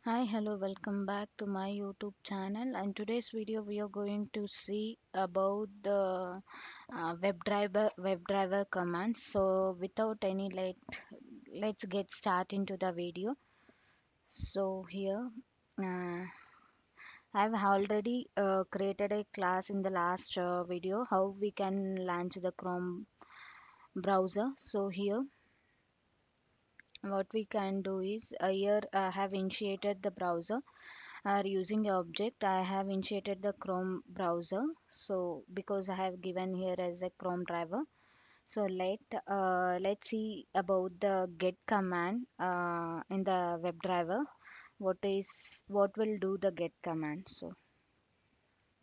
Hi, hello, welcome back to my YouTube channel. And today's video we are going to see about the WebDriver commands. So without any let's get start into the video. So here uh, I've already created a class in the last video how we can launch the Chrome browser. So here what we can do is here I have initiated the browser are using a object. I have initiated the Chrome browser, so because I have given here as a Chrome driver. So let's see about the get command in the WebDriver. What will do the get command? So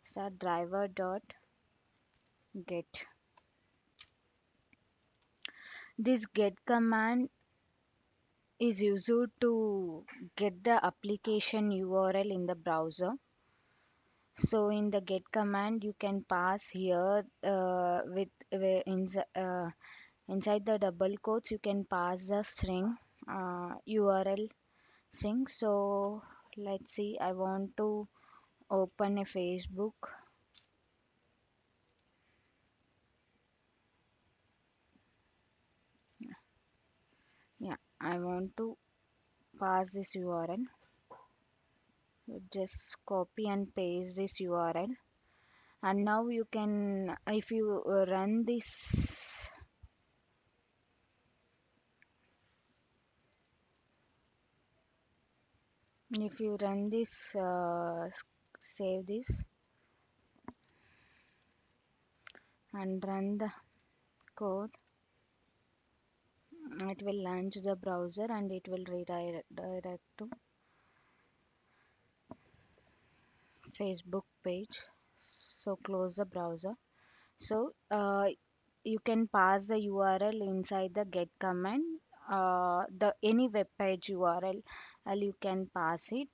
start driver dot get. This get command is used to get the application URL in the browser. So in the get command, you can pass here inside the double quotes, you can pass the string URL string. So let's see, I want to open a Facebook. Yeah, I want to pass this URL. Just copy and paste this URL. And now you can, if you run this, if you run this, save this and run the code, it will launch the browser and it will redirect to Facebook page. So close the browser. So you can pass the URL inside the get command. The any web page URL, you can pass it.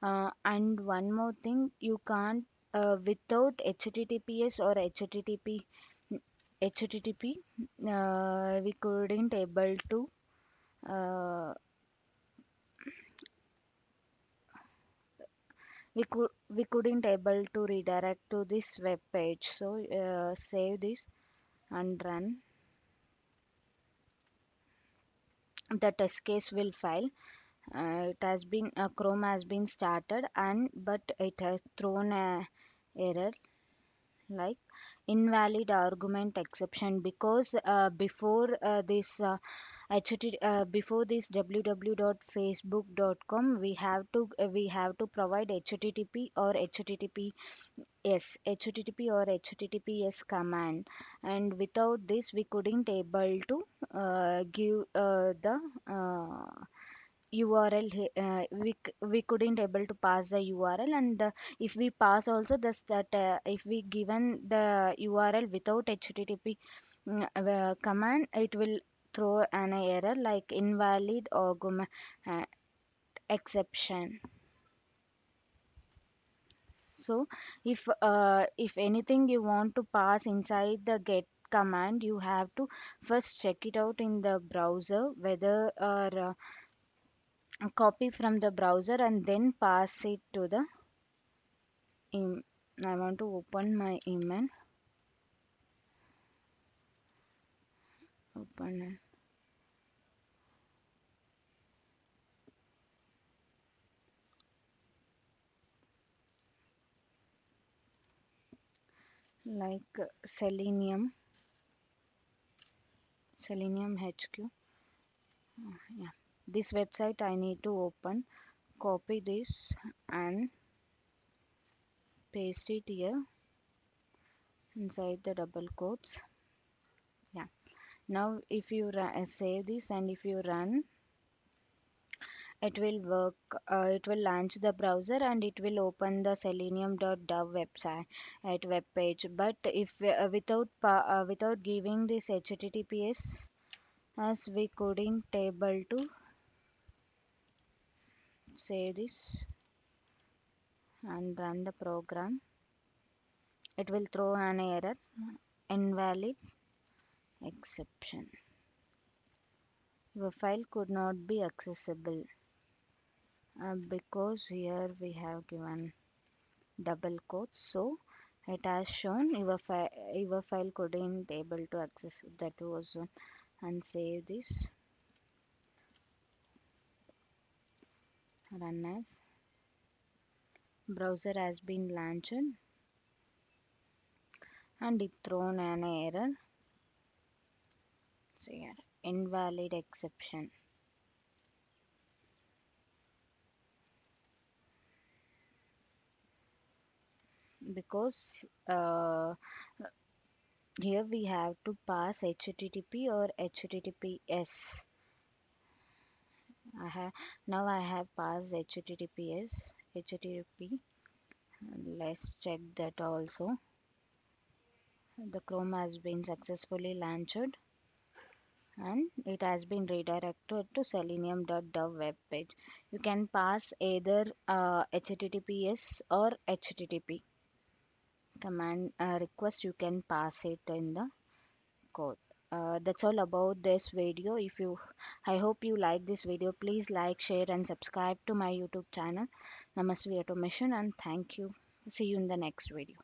And one more thing, you can't without HTTPS or HTTP, we couldn't able to uh, we couldn't able to redirect to this web page. So save this and run. The test case will file. It has been Chrome has been started and but it has thrown a error like invalid argument exception because before this www.facebook.com we have to provide http or http or https command, and without this we couldn't able to give the URL. We couldn't able to pass the URL, and if we pass also this that if we given the URL without HTTP command, it will throw an error like invalid argument uh, exception. So if anything you want to pass inside the get command, you have to first check it out in the browser whether or copy from the browser and then pass it to the em I want to open my email. Open it. Like Selenium HQ. Yeah, this website I need to open. Copy this and paste it here inside the double quotes. Yeah. Now if you save this and if you run, it will work. It will launch the browser and it will open the selenium.dev website at web page. But if without giving this HTTPS, as we couldn't able to save this and run the program, it will throw an error, invalid exception. Your file could not be accessible. because here we have given double quotes, so it has shown your file couldn't able to access. That was and save this, run as browser has been launched and it thrown an error. So here, invalid exception, because here we have to pass HTTP or HTTPS. I have passed HTTPS, HTTP. Let's check that also. The Chrome has been successfully launched and it has been redirected to selenium.dev web page. You can pass either HTTPS or HTTP command request. You can pass it in the code. That's all about this video. I hope you like this video. Please like, share, and subscribe to my YouTube channel, Namaste Automation, and thank you. See you in the next video.